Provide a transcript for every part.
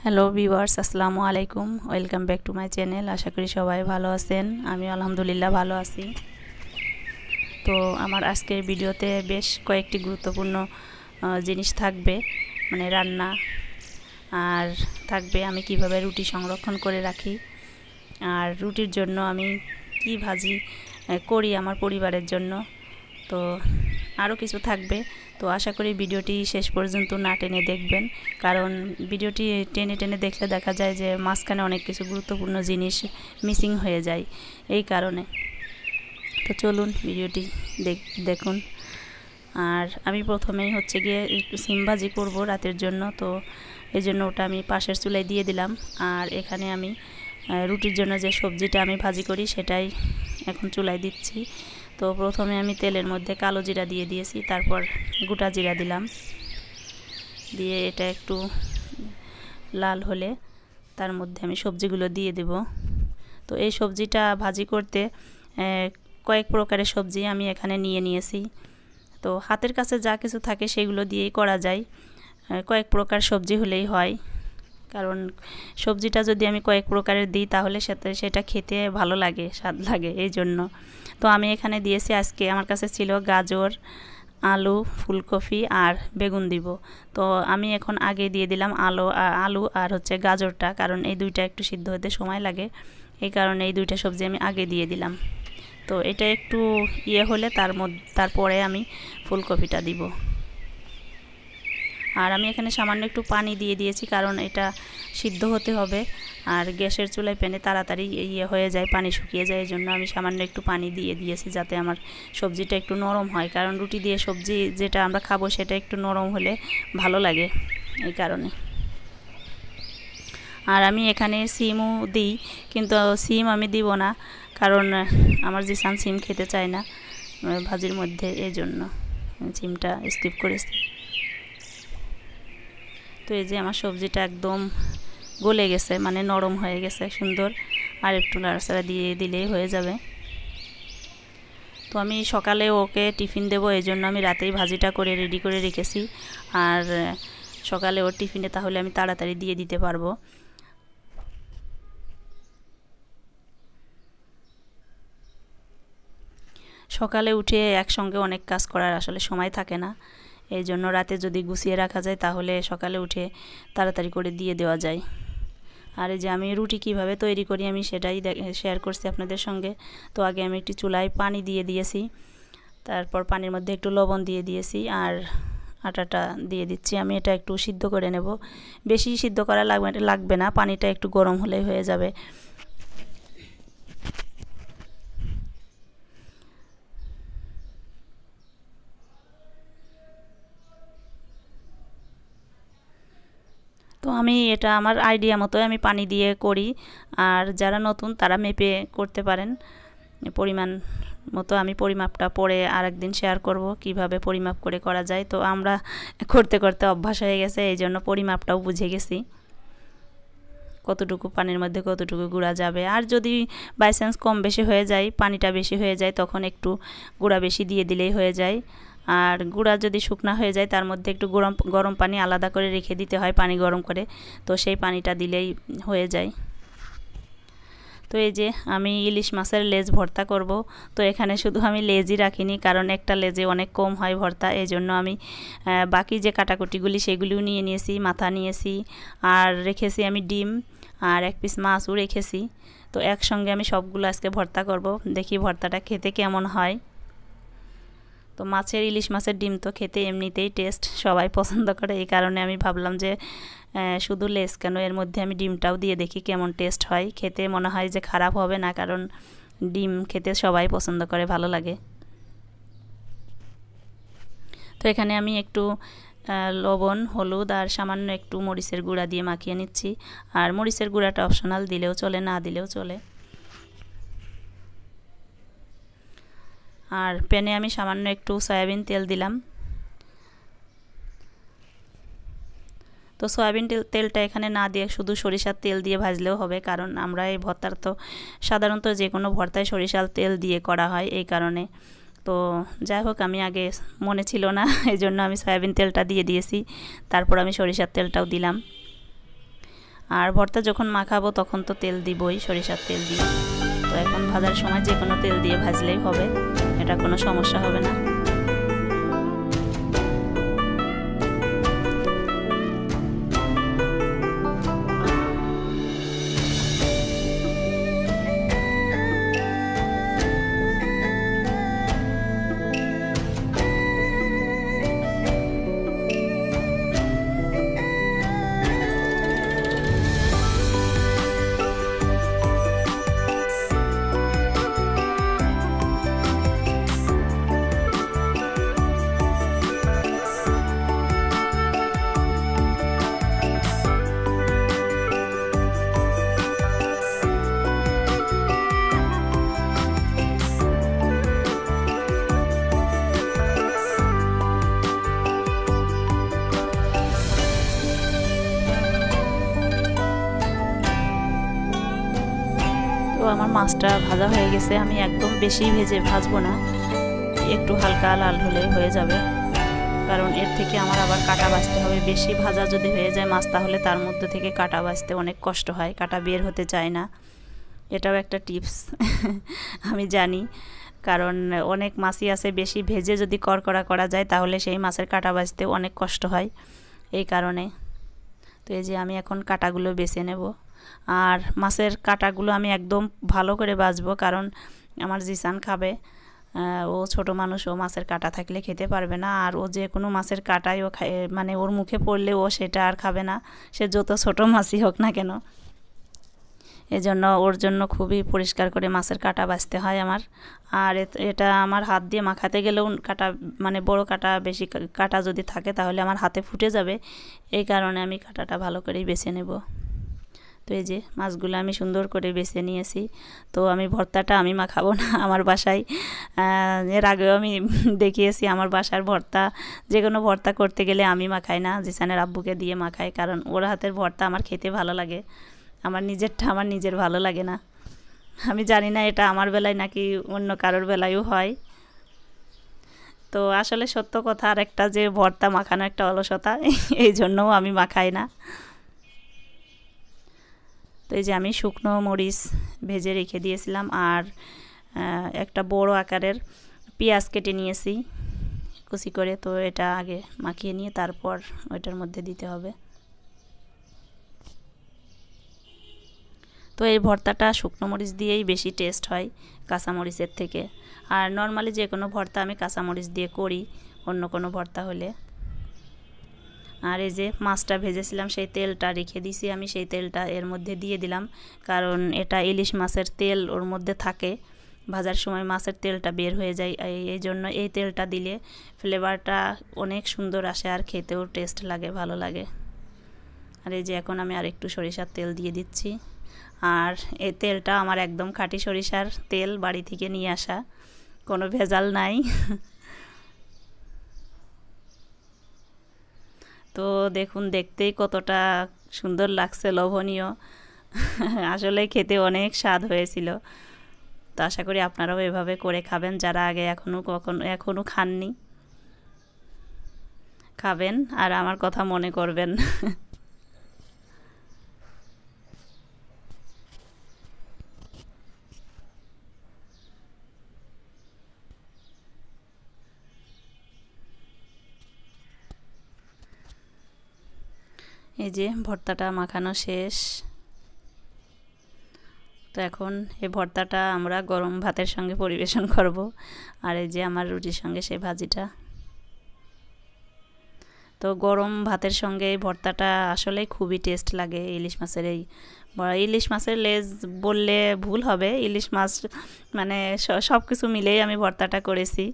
Hello viewers, আসসালামু আলাইকুম। Welcome back to my channel. আশা করি সবাই ভালো আছেন। আমি আলহামদুলিল্লাহ ভালো আছি। তো আমার আজকের ভিডিওতে বেশ কয়েকটি গুরুত্বপূর্ণ জিনিস থাকবে, মানে রান্না, আর থাকবে আমি কিভাবে রুটি সংরক্ষণ করে রাখি, আর রুটির জন্য আমি কি ভাজি করি আমার পরিবারের জন্য। তো আরও কিছু থাকবে। তো আশা করি ভিডিওটি শেষ পর্যন্ত না টেনে দেখবেন, কারণ ভিডিওটি টেনে টেনে দেখলে দেখা যায় যে মাঝখানে অনেক কিছু গুরুত্বপূর্ণ জিনিস মিসিং হয়ে যায় এই কারণে। তো চলুন ভিডিওটি দেখুন। আর আমি প্রথমেই হচ্ছে গিয়ে একটু সিম ভাজি করবো রাতের জন্য, তো এই জন্য ওটা আমি পাশের চুলায় দিয়ে দিলাম। আর এখানে আমি রুটির জন্য যে সবজিটা আমি ভাজি করি সেটাই এখন চুলায় দিচ্ছি। তো প্রথমে আমি তেলের মধ্যে কালো জিরা দিয়ে দিয়েছি, তারপর গোটা জিরা দিলাম, দিয়ে এটা একটু লাল হলে তার মধ্যে আমি সবজিগুলো দিয়ে দেব। তো এই সবজিটা ভাজি করতে কয়েক প্রকারের সবজি আমি এখানে নিয়েছি। তো হাতের কাছে যা কিছু থাকে সেগুলো দিয়েই করা যায়, কয়েক প্রকার সবজি হলেই হয়, কারণ সবজিটা যদি আমি কয়েক প্রকারের দিই তাহলে সেটা খেতে ভালো লাগে, স্বাদ লাগে, এই জন্য। তো আমি এখানে দিয়েছি, আজকে আমার কাছে ছিল গাজর, আলু, ফুলকপি আর বেগুন দিব। তো আমি এখন আগে দিয়ে দিলাম আলু আর হচ্ছে গাজরটা, কারণ এই দুইটা একটু সিদ্ধ হতে সময় লাগে, এই কারণে এই দুইটা সবজি আমি আগে দিয়ে দিলাম। তো এটা একটু হলে তারপরে আমি ফুলকপিটা দিব। আর আমি এখানে সামান্য একটু পানি দিয়ে দিয়েছি, কারণ এটা সিদ্ধ হতে হবে, আর গ্যাসের চুলায় প্যানে তাড়াতাড়ি হয়ে যায়, পানি শুকিয়ে যায়, এই জন্য আমি সামান্য একটু পানি দিয়ে দিয়েছি যাতে আমার সবজিটা একটু নরম হয়, কারণ রুটি দিয়ে সবজি যেটা আমরা খাবো সেটা একটু নরম হলে ভালো লাগে, এই কারণে। আর আমি এখানে সিমও দিই, কিন্তু সিম আমি দিব না, কারণ আমার জিসান সিম খেতে চায় না ভাজির মধ্যে, এই জন্য সিমটা স্কিপ করেছি। তো এই যে আমার সবজিটা একদম গলে গেছে, মানে নরম হয়ে গেছে সুন্দর, আর একটু নাড়াচাড়া দিয়ে দিলেই হয়ে যাবে। তো আমি সকালে ওকে টিফিন দেবো, এই জন্য আমি রাতেই ভাজিটা করে রেডি করে রেখেছি, আর সকালে ওর টিফিনে তাহলে আমি তাড়াতাড়ি দিয়ে দিতে পারবো। সকালে উঠে একসঙ্গে অনেক কাজ করার আসলে সময় থাকে না, এই জন্য রাতে যদি গুছিয়ে রাখা যায় তাহলে সকালে উঠে তাড়াতাড়ি করে দিয়ে দেওয়া যায়। আর এই যে আমি রুটি কিভাবে তৈরি করি আমি সেটাই শেয়ার করছি আপনাদের সঙ্গে। তো আগে আমি একটি চুলায় পানি দিয়ে দিয়েছি, তারপর পানির মধ্যে একটু লবণ দিয়ে দিয়েছি, আর আটাটা দিয়ে দিচ্ছি। আমি এটা একটু সিদ্ধ করে নেব, বেশি সিদ্ধ করা লাগবে না, পানিটা একটু গরম হলেই হয়ে যাবে। তো আমি এটা আমার আইডিয়া মতো আমি পানি দিয়ে করি, আর যারা নতুন তারা মেপে করতে পারেন পরিমাণ মতো। আমি পরিমাপটা পরে আরেকদিন শেয়ার করব কিভাবে পরিমাপ করে করা যায়। তো আমরা করতে করতে অভ্যাস হয়ে গেছে, এই জন্য পরিমাপটাও বুঝে গেছি কতটুকু পানির মধ্যে কতটুকু গুঁড়া যাবে। আর যদি বাই চান্স কম বেশি হয়ে যায়, পানিটা বেশি হয়ে যায়, তখন একটু গুঁড়া বেশি দিয়ে দিলেই হয়ে যায়। আর গুঁড়া যদি শুকনা হয়ে যায় তার মধ্যে একটু গরম পানি আলাদা করে রেখে দিতে হয়, পানি গরম করে, তো সেই পানিটা দিলেই হয়ে যায়। তো এই যে আমি ইলিশ মাছের লেজ ভর্তা করব। তো এখানে শুধু আমি লেজই রাখিনি, কারণ একটা লেজে অনেক কম হয় ভর্তা, এই জন্য আমি বাকি যে কাটাকুটিগুলি সেগুলিও নিয়েছি, মাথা নিয়েছি, আর রেখেছি আমি ডিম, আর এক পিস মাছও রেখেছি। তো একসঙ্গে আমি সবগুলো আজকে ভর্তা করব, দেখি ভর্তাটা খেতে কেমন হয়। তো ইলিশ মাছের ডিম তো খেতে এমনিতেই টেস্ট, সবাই পছন্দ করে, এই কারণে আমি ভাবলাম যে শুধু লেজ কেন, এর মধ্যে আমি ডিমটাও দিয়ে দেখি কেমন টেস্ট হয়। খেতে মনে হয় যে খারাপ হবে না, কারণ ডিম খেতে সবাই পছন্দ করে, ভালো লাগে। তো এখানে আমি একটু লবণ, হলুদ আর সামান্য একটু মরিচের গুঁড়া দিয়ে মাখিয়ে নিচ্ছি। আর মরিচের গুঁড়াটা অপশনাল, দিলেও চলে, না দিলেও চলে। আর প্যানে আমি সামান্য একটু সয়াবিন তেল দিলাম। তো সয়াবিন তেলটা এখানে না দিয়ে শুধু সরিষার তেল দিয়ে ভাজলেও হবে, কারণ আমরা এই ভর্তার তো সাধারণত যে কোনো ভর্তায় সরিষার তেল দিয়ে করা হয়, এই কারণে। তো যাই হোক, আমি আগে মনে ছিল না, এই জন্য আমি সয়াবিন তেলটা দিয়ে দিয়েছি, তারপর আমি সরিষার তেলটাও দিলাম। আর ভর্তা যখন মাখাবো তখন তো তেল দিবই, সরিষার তেল দিয়ে। তো এখন ভাজার সময় যে কোনো তেল দিয়ে ভাজলেই হবে, এটা কোনো সমস্যা হবে না। তো আমার মাছটা ভাজা হয়ে গেছে। আমি একদম বেশি ভেজে ভাজবো না, একটু হালকা লাল হলে হয়ে যাবে, কারণ এর থেকে আমার আবার কাটা বাছতে হবে। বেশি ভাজা যদি হয়ে যায় মাছ, তাহলে তার মধ্যে থেকে কাটা বাছতে অনেক কষ্ট হয়, কাটা বের হতে চায় না। এটাও একটা টিপস আমি জানি, কারণ অনেক মাছই আছে বেশি ভেজে যদি কড়কড়া করা যায় তাহলে সেই মাছের কাটা বাছতে অনেক কষ্ট হয়, এই কারণে। তো এই যে আমি এখন কাটাগুলো বেছে নেব, আর মাছের কাটাগুলো আমি একদম ভালো করে বাছবো, কারণ আমার জিসান খাবে। ও ছোট মানুষ, ও মাছের কাটা থাকলে খেতে পারবে না, আর ও যে কোনো মাছের কাটাই ও মানে ওর মুখে পড়লে ও সেটা আর খাবে না, সে যত ছোট মাছই হোক না কেন। এজন্য ওর জন্য খুবই পরিষ্কার করে মাছের কাটা বাছতে হয় আমার। আর এটা আমার হাত দিয়ে মাখাতে গেলেও কাটা, মানে বড় কাটা, বেশি কাটা যদি থাকে তাহলে আমার হাতে ফুটে যাবে, এই কারণে আমি কাটাটা ভালো করেই বেছে নেব। তো এই যে মাছগুলো আমি সুন্দর করে বেছে নিয়েছি। তো আমি ভর্তাটা আমি মাখাবো না, আমার বাসায় এর আগেও আমি দেখিয়েছি, আমার বাসার ভর্তা, যে কোনো ভর্তা করতে গেলে আমি মাখাই না, জিসানের আব্বুকে দিয়ে মাখাই, কারণ ওর হাতের ভর্তা আমার খেতে ভালো লাগে, আমার নিজেরটা আমার নিজের ভালো লাগে না। আমি জানি না এটা আমার বেলায় নাকি অন্য কারোর বেলায়ও হয়। তো আসলে সত্য কথা আর একটা, যে ভর্তা মাখানো একটা অলসতা, এই জন্যও আমি মাখাই না। তো এই যে আমি শুকনো মরিচ ভেজে রেখে দিয়েছিলাম, আর একটা বড় আকারের পেঁয়াজ কেটে নিয়েছি কুচি করে। তো এটা আগে মাখিয়ে নিয়ে তারপর ওইটার মধ্যে দিতে হবে। তো এই ভর্তাটা শুকনো মরিচ দিয়েই বেশি টেস্ট হয় কাঁচামরিচের থেকে, আর নর্মালি যে কোনো ভর্তা আমি কাঁচামরিচ দিয়ে করি অন্য কোনো ভর্তা হলে। আর এই যে মাছটা ভেজেছিলাম সেই তেলটা রেখে দিয়েছি আমি, সেই তেলটা এর মধ্যে দিয়ে দিলাম, কারণ এটা ইলিশ মাছের তেল ওর মধ্যে থাকে, ভাজার সময় মাছের তেলটা বের হয়ে যায়, এই জন্য এই তেলটা দিলে ফ্লেভারটা অনেক সুন্দর আসে, আর খেতেও টেস্ট লাগে, ভালো লাগে। আর এই যে এখন আমি আর একটু সরিষার তেল দিয়ে দিচ্ছি, আর এই তেলটা আমার একদম খাঁটি সরিষার তেল, বাড়ি থেকে নিয়ে আসা, কোনো ভেজাল নাই। তো দেখুন, দেখতেই কতটা সুন্দর লাগছে, লোভনীয়, আসলে খেতে অনেক স্বাদ হয়েছিল। তো আশা করি আপনারাও এভাবে করে খাবেন, যারা আগে এখনও খাননি, খাবেন আর আমার কথা মনে করবেন। এই যে ভর্তাটা মাখানো শেষ। তো এখন এই ভর্তাটা আমরা গরম ভাতের সঙ্গে পরিবেশন করব, আর এই যে আমার রুটির সঙ্গে সেই ভাজিটা। তো গরম ভাতের সঙ্গে এই ভর্তাটা আসলে খুবই টেস্ট লাগে। ইলিশ মাছের ইলিশ মাছের লেজ বললে ভুল হবে, ইলিশ মাছ মানে সব কিছু মিলেই আমি ভর্তাটা করেছি।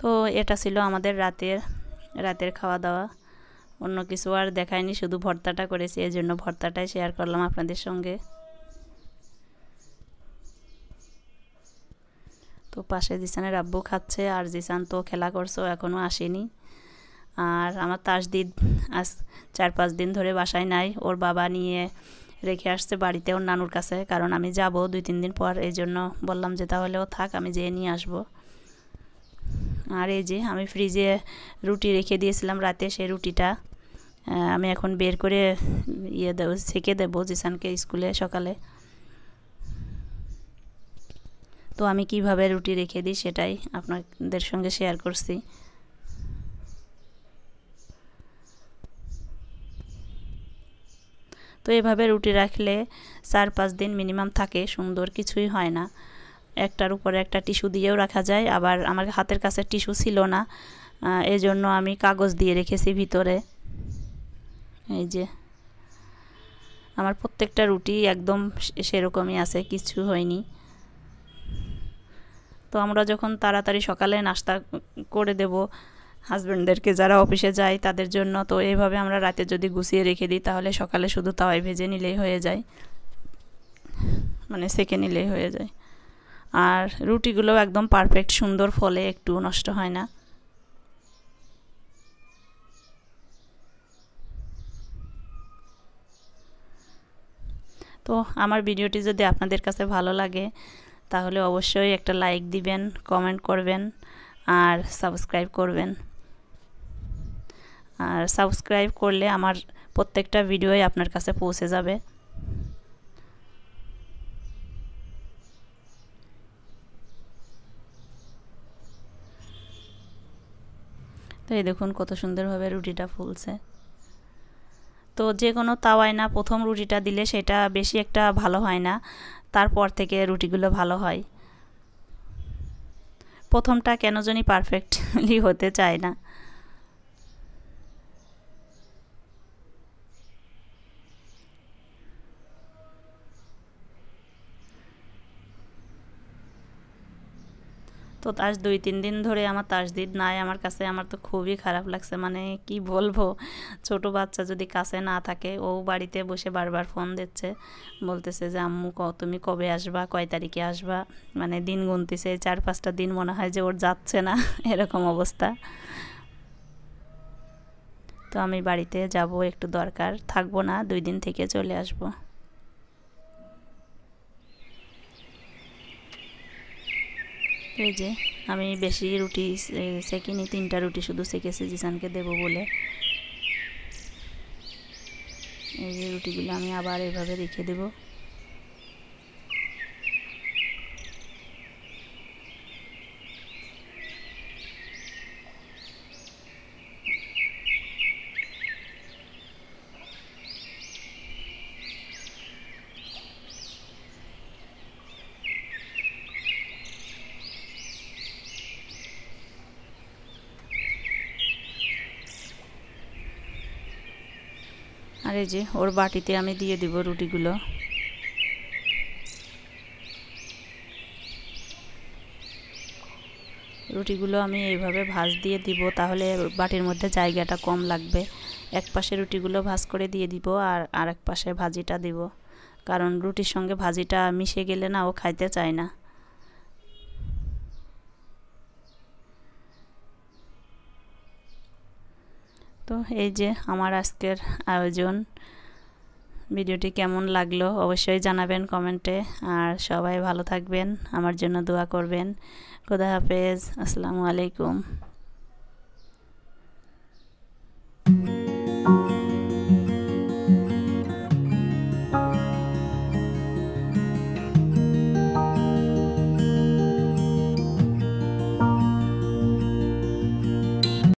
তো এটা ছিল আমাদের রাতের খাওয়া দাওয়া, অন্য কিছু আর দেখাইনি, শুধু ভর্তাটা করেছি, এই জন্য ভর্তাটাই শেয়ার করলাম আপনাদের সঙ্গে। তো পাশে জিসানের আব্বু খাচ্ছে, আর জিসান তো খেলা করছে, এখনও আসেনি। আর আমার তাসদিদ আজ 4-5 দিন ধরে বাসায় নাই, ওর বাবা নিয়ে রেখে আসছে বাড়িতে ওর নানুর কাছে, কারণ আমি যাব 2-3 দিন পর, এই জন্য বললাম যে তাহলেও থাক, আমি যেয়ে নিয়ে আসবো। আর এই যে আমি ফ্রিজে রুটি রেখে দিয়েছিলাম রাতে, সেই রুটিটা আমি এখন বের করে সেঁকে দেবো জিসানকে স্কুলে সকালে। তো আমি কিভাবে রুটি রেখে দিই সেটাই আপনাদের সঙ্গে শেয়ার করছি। তো এভাবে রুটি রাখলে 4-5 দিন মিনিমাম থাকে, সুন্দর, কিছুই হয় না। একটার উপরে একটা টিস্যু দিয়েও রাখা যায়, আবার আমার হাতের কাছে টিস্যু ছিল না, এই জন্য আমি কাগজ দিয়ে রেখেছি ভিতরে। এই যে আমার প্রত্যেকটা রুটি একদম সেরকমই আছে, কিছু হয়নি। তো আমরা যখন তাড়াতাড়ি সকালে নাস্তা করে দেব হাজব্যান্ডদেরকে যারা অফিসে যায় তাদের জন্য, তো এইভাবে আমরা রাতে যদি গুছিয়ে রেখে দিই তাহলে সকালে শুধু তাওয়ায় ভেজে নিলেই হয়ে যায়, মানে সেঁকে নিলেই হয়ে যায়। আর রুটিগুলো একদম পারফেক্ট সুন্দর ফলে, একটু নষ্ট হয় না। তো আমার ভিডিওটি যদি আপনাদের কাছে ভালো লাগে তাহলে অবশ্যই একটা লাইক দিবেন, কমেন্ট করবেন আর সাবস্ক্রাইব করবেন। আর সাবস্ক্রাইব করলে আমার প্রত্যেকটা ভিডিওই আপনার কাছে পৌঁছে যাবে। তো এই দেখুন কত সুন্দরভাবে রুটিটা ফুলছে। তো যে কোনো তাওয়ায় না প্রথম রুটিটা দিলে সেটা বেশি একটা ভালো হয় না, তারপর থেকে রুটিগুলো ভালো হয়। প্রথমটা কেন জানি পারফেক্টলি হতে চায় না। তো আজ 2-3 দিন ধরে আমার তাসদিদ নাই আমার কাছে, আমার তো খুবই খারাপ লাগছে, মানে কি বলবো, ছোট বাচ্চা যদি কাছে না থাকে, ও বাড়িতে বসে বারবার ফোন দিচ্ছে, বলতেছে যে আম্মু তুমি কবে আসবা, কয় তারিখে আসবা, মানে দিন গুনতেছে, 4-5টা দিন মনে হয় যে ওর যাচ্ছে না এরকম অবস্থা। তো আমি বাড়িতে যাব, একটু দরকার, থাকবো না, 2 দিন থেকে চলে আসবো। এই যে আমি বেশি রুটি সেকিনি, 3টা রুটি শুধু সেকেছি জিসানকে দেবো বলে। এই যে রুটিগুলো আমি আবার এইভাবে রেখে দেব। আর এই যে ওর বাটিতে আমি দিয়ে দিব রুটিগুলো। রুটিগুলো আমি এইভাবে ভাঁজ দিয়ে দিব, তাহলে বাটির মধ্যে জায়গাটা কম লাগবে। এক পাশে রুটিগুলো ভাঁজ করে দিয়ে দিব, আর আরেক পাশে ভাজিটা দিব, কারণ রুটির সঙ্গে ভাজিটা মিশে গেলে না ও খাইতে চায় না। তো এই যে আমার আজকের আয়োজন। ভিডিওটি কেমন লাগলো অবশ্যই জানাবেন কমেন্টে, আর সবাই ভালো থাকবেন, আমার জন্য দোয়া করবেন। খোদা হাফেজ, আসসালামু আলাইকুম।